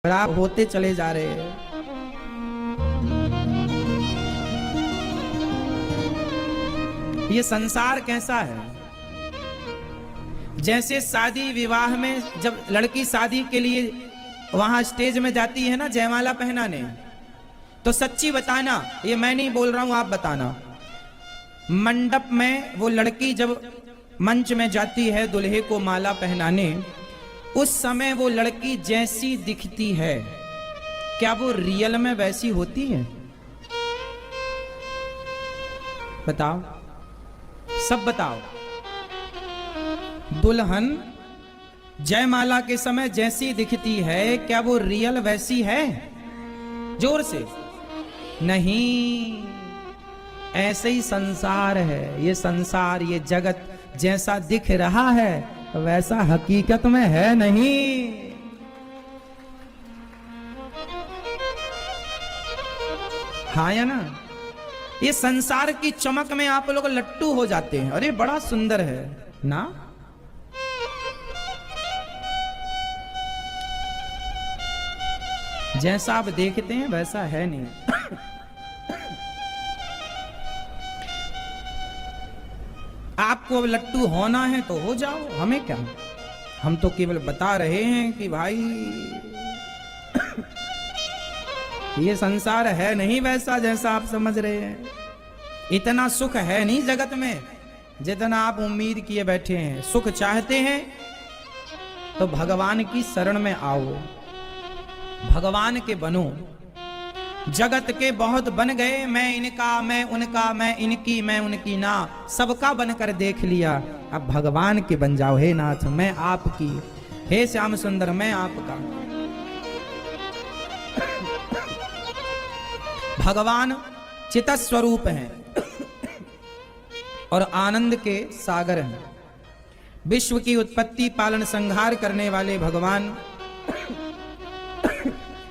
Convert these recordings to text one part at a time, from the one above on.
खराब होते चले जा रहे हैं। ये संसार कैसा है? जैसे शादी विवाह में जब लड़की शादी के लिए वहां स्टेज में जाती है ना जयमाला पहनाने, तो सच्ची बताना, ये मैं नहीं बोल रहा हूं, आप बताना, मंडप में वो लड़की जब मंच में जाती है दुल्हे को माला पहनाने, उस समय वो लड़की जैसी दिखती है, क्या वो रियल में वैसी होती है? बताओ, सब बताओ। दुल्हन जयमाला के समय जैसी दिखती है, क्या वो रियल वैसी है? जोर से। नहीं, ऐसे ही संसार है। ये संसार, ये जगत जैसा दिख रहा है वैसा हकीकत में है नहीं। हाँ या ना? ये संसार की चमक में आप लोग लट्टू हो जाते हैं, अरे बड़ा सुंदर है ना। जैसा आप देखते हैं वैसा है नहीं। आपको अब लट्टू होना है तो हो जाओ, हमें क्या। हम तो केवल बता रहे हैं कि भाई ये संसार है नहीं वैसा जैसा आप समझ रहे हैं। इतना सुख है नहीं जगत में जितना आप उम्मीद किए बैठे हैं। सुख चाहते हैं तो भगवान की शरण में आओ, भगवान के बनो। जगत के बहुत बन गए, मैं इनका, मैं उनका, मैं इनकी, मैं उनकी ना, सबका बनकर देख लिया। अब भगवान के बन जाओ। हे नाथ मैं आपकी, हे श्याम सुंदर मैं आपका। भगवान चित स्वरूप हैं और आनंद के सागर हैं। विश्व की उत्पत्ति पालन संहार करने वाले भगवान,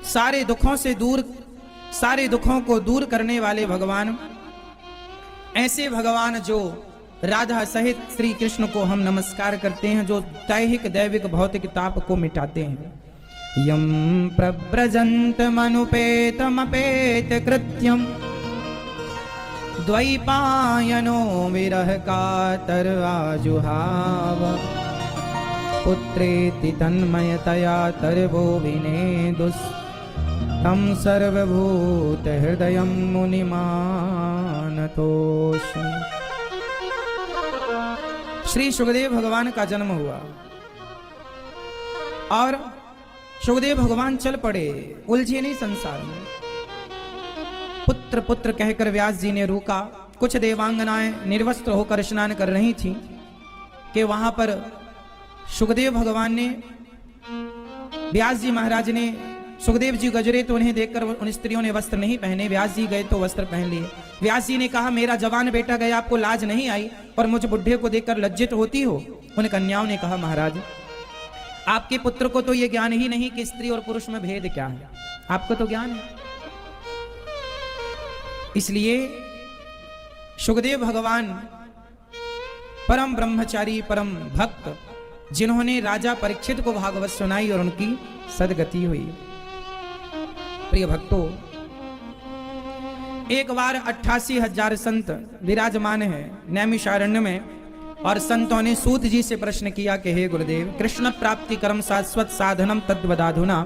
सारे दुखों से दूर, सारे दुखों को दूर करने वाले भगवान, ऐसे भगवान जो राधा सहित श्री कृष्ण को हम नमस्कार करते हैं, जो दैहिक दैविक भौतिक ताप को मिटाते हैं। यम प्रव्रजंत मनुपेतमपेत कृत्यम द्वैपायनो विरह कातर आजुहाव पुत्रेति तन्मयतया तरवो विनेदुस् तम सर्वभूत हृदय मुनिमानतोस्मि। श्री सुखदेव भगवान का जन्म हुआ और सुखदेव भगवान चल पड़े, उलझे नहीं संसार में। पुत्र पुत्र कहकर व्यास जी ने रोका। कुछ देवांगनाएं निर्वस्त्र होकर स्नान कर रही थी कि वहां पर सुखदेव भगवान ने, व्यास जी महाराज ने, सुखदेव जी गजरे तो उन्हें देखकर उन स्त्रियों ने वस्त्र नहीं पहने, व्यास जी गए तो वस्त्र पहन लिए। व्यास जी ने कहा मेरा जवान बेटा गया, आपको लाज नहीं आई और मुझ बुढ़े को देखकर लज्जित होती हो? उन कन्याओं ने कहा महाराज आपके पुत्र को तो ये ज्ञान ही नहीं कि स्त्री और पुरुष में भेद क्या है, आपको तो ज्ञान है। इसलिए सुखदेव भगवान परम ब्रह्मचारी परम भक्त, जिन्होंने राजा परीक्षित को भागवत सुनाई और उनकी सदगति हुई। प्रिय भक्तों, एक बार 88,000 संत विराजमान हैं नैमिषारण्य में, और संतों ने सूत जी से प्रश्न किया कि हे गुरुदेव, कृष्ण प्राप्ति कर्म शाश्वत साधनम तद्वदाधुना,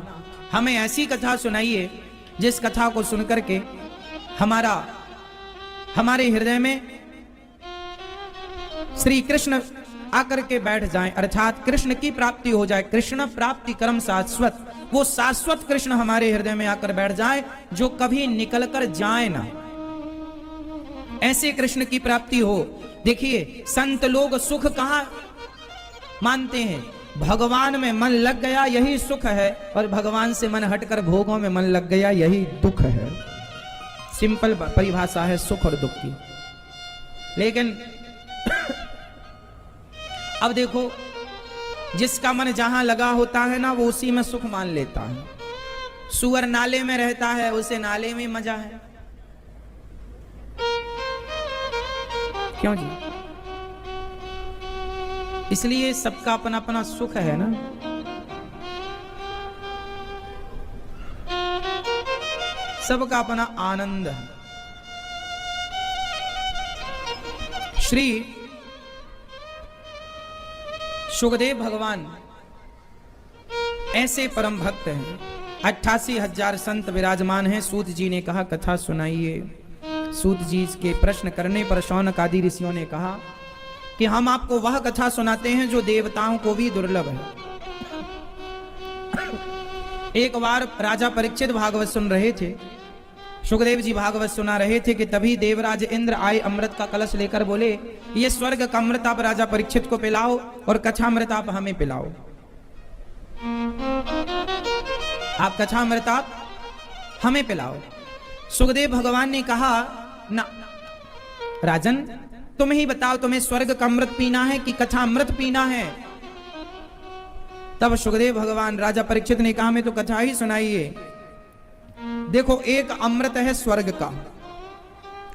हमें ऐसी कथा सुनाइए जिस कथा को सुनकर के हमारे हृदय में श्री कृष्ण आकर के बैठ जाएं, अर्थात कृष्ण की प्राप्ति हो जाए। कृष्ण प्राप्ति कर्म शाश्वत, वो शाश्वत कृष्ण हमारे हृदय में आकर बैठ जाए जो कभी निकल कर जाए ना, ऐसे कृष्ण की प्राप्ति हो। देखिए संत लोग सुख कहां मानते हैं? भगवान में मन लग गया यही सुख है, और भगवान से मन हटकर भोगों में मन लग गया यही दुख है। सिंपल परिभाषा है सुख और दुख की। लेकिन अब देखो, जिसका मन जहां लगा होता है ना, वो उसी में सुख मान लेता है। सुअर नाले में रहता है, उसे नाले में मजा है। क्यों जी? इसलिए सबका अपना अपना सुख है ना। सबका अपना आनंद है। श्री सुखदेव भगवान ऐसे परम भक्त हैं। 88,000 संत विराजमान हैं। सूत जी ने कहा कथा सुनाइए। सूत जी के प्रश्न करने पर शौनक आदि ऋषियों ने कहा कि हम आपको वह कथा सुनाते हैं जो देवताओं को भी दुर्लभ है। एक बार राजा परीक्षित भागवत सुन रहे थे। सुखदेव जी भागवत सुना रहे थे कि तभी देवराज इंद्र आए, अमृत का कलश लेकर बोले, ये स्वर्ग का अमृत आप राजा परीक्षित को पिलाओ और कथामृत आप हमें पिलाओ। आप कथामृत आप हमें पिलाओ। सुखदेव भगवान ने कहा ना राजन, तुम ही बताओ, तुम्हें स्वर्ग का अमृत पीना है कि कथामृत पीना है? तब सुखदेव भगवान राजा परीक्षित ने कहा मैं तो कथा ही सुनाइए। देखो, एक अमृत है स्वर्ग का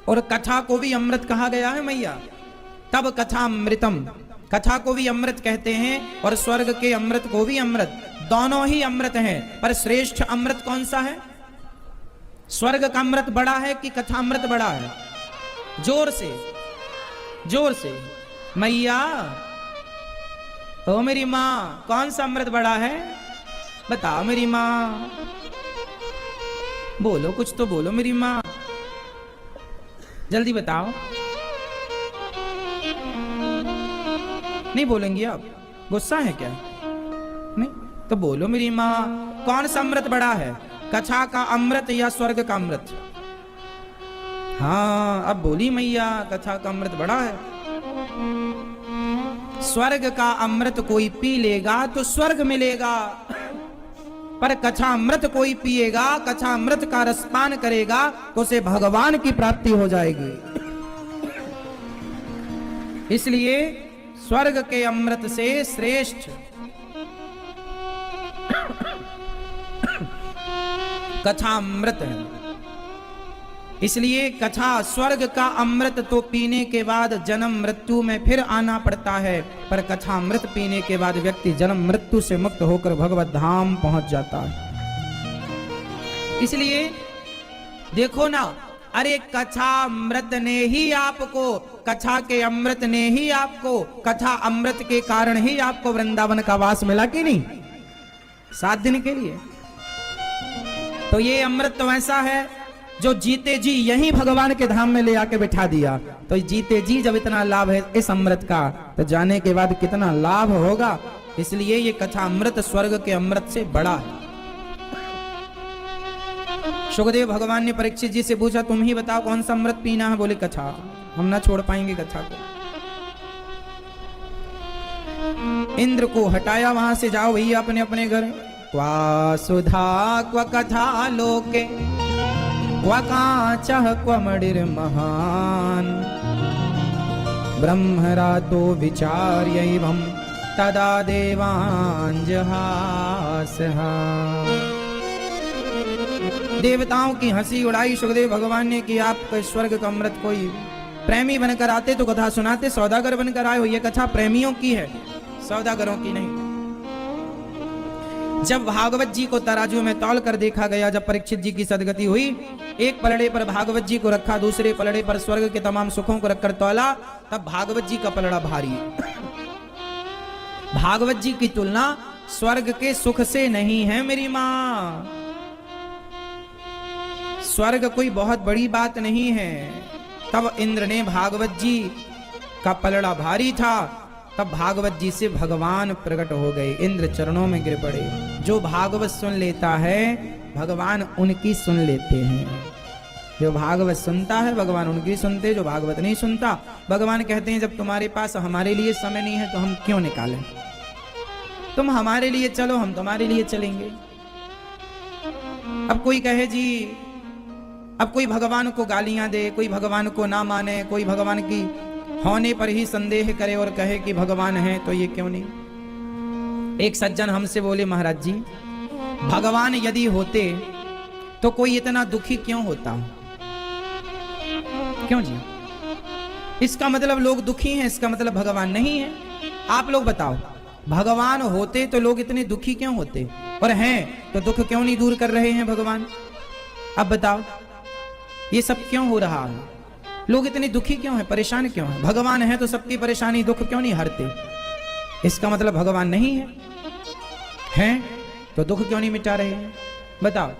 और कथा को भी अमृत कहा गया है मैया। तब कथा अमृतम, कथा को भी अमृत कहते हैं और स्वर्ग के अमृत को भी अमृत। दोनों ही अमृत हैं, पर श्रेष्ठ अमृत कौन सा है? स्वर्ग का अमृत बड़ा है कि कथा अमृत बड़ा है? जोर से, जोर से मैया। ओ मेरी माँ, कौन सा अमृत बड़ा है? बताओ मेरी माँ, बोलो, कुछ तो बोलो मेरी माँ, जल्दी बताओ। नहीं बोलेंगी आप? गुस्सा है क्या? नहीं तो बोलो मेरी माँ, कौन सा अमृत बड़ा है, कथा का अमृत या स्वर्ग का अमृत? हाँ अब बोली मैया, कथा का अमृत बड़ा है। स्वर्ग का अमृत कोई पी लेगा तो स्वर्ग मिलेगा, पर कथा अमृत कोई पिएगा, कथा अमृत का रसपान करेगा तो उसे भगवान की प्राप्ति हो जाएगी। इसलिए स्वर्ग के अमृत से श्रेष्ठ कथा अमृत है। इसलिए कथा, स्वर्ग का अमृत तो पीने के बाद जन्म मृत्यु में फिर आना पड़ता है, पर कथा अमृत पीने के बाद व्यक्ति जन्म मृत्यु से मुक्त होकर भगवत धाम पहुंच जाता है। इसलिए देखो ना, अरे कथा अमृत ने ही आपको, कथा के अमृत ने ही आपको, कथा अमृत के कारण ही आपको वृंदावन का वास मिला कि नहीं? 7 दिन के लिए। तो ये अमृत तो ऐसा है जो जीते जी यहीं भगवान के धाम में ले आके बिठा दिया। तो जीते जी जब इतना लाभ है इस अमृत का, तो जाने के बाद कितना लाभ होगा। इसलिए ये कथा अमृत स्वर्ग के अमृत से बड़ा है। सुखदेव भगवान ने परीक्षित जी से पूछा, तुम ही बताओ कौन सा अमृत पीना है? बोले कथा, हम ना छोड़ पाएंगे कथा को। इंद्र को हटाया वहां से, जाओ भैया अपने अपने घर। क्वा सुधा क्व कथा लोके क्व काचः क्व मणिर् महान् ब्रह्मरातो विचार्यैवं तदा देवान् जहासः। देवताओं की हंसी उड़ाई सुखदेव भगवान ने कि आप स्वर्ग का अमृत कोई प्रेमी बनकर आते तो कथा सुनाते, सौदागर बनकर आए हो। ये कथा प्रेमियों की है, सौदागरों की नहीं। जब भागवत जी को तराजू में तौल कर देखा गया, जब परीक्षित जी की सदगति हुई, एक पलड़े पर भागवत जी को रखा, दूसरे पलड़े पर स्वर्ग के तमाम सुखों को रखकर तौला, तब भागवत जी का पलड़ा भारी। भागवत जी की तुलना स्वर्ग के सुख से नहीं है मेरी माँ। स्वर्ग कोई बहुत बड़ी बात नहीं है। तब इंद्र ने, भागवत जी का पलड़ा भारी था, तब भागवत जी से भगवान प्रकट हो गए, इंद्र चरणों में गिर पड़े। जो भागवत सुन लेता है भगवान उनकी सुन लेते हैं। जो भागवत सुनता है भगवान उनकी सुनते, जो भागवत नहीं सुनता भगवान कहते हैं जब तुम्हारे पास हमारे लिए समय नहीं है तो हम क्यों निकालें? तुम हमारे लिए चलो, हम तुम्हारे लिए चलेंगे। अब कोई कहे जी, अब कोई भगवान को गालियां दे, कोई भगवान को ना माने, कोई भगवान की होने पर ही संदेह करे और कहे कि भगवान है, तो ये क्यों नहीं? एक सज्जन हमसे बोले, महाराज जी भगवान यदि होते तो कोई इतना दुखी क्यों होता? क्यों जी? इसका मतलब लोग दुखी हैं, इसका मतलब भगवान नहीं है। आप लोग बताओ, भगवान होते तो लोग इतने दुखी क्यों होते? और हैं तो दुख क्यों नहीं दूर कर रहे हैं भगवान? अब बताओ ये सब क्यों हो रहा है? लोग इतने दुखी क्यों है, परेशान क्यों है? भगवान है तो सबकी परेशानी दुख क्यों नहीं हरते? इसका मतलब भगवान नहीं है, हैं तो दुख क्यों नहीं मिटा रहे हैं? बताओ।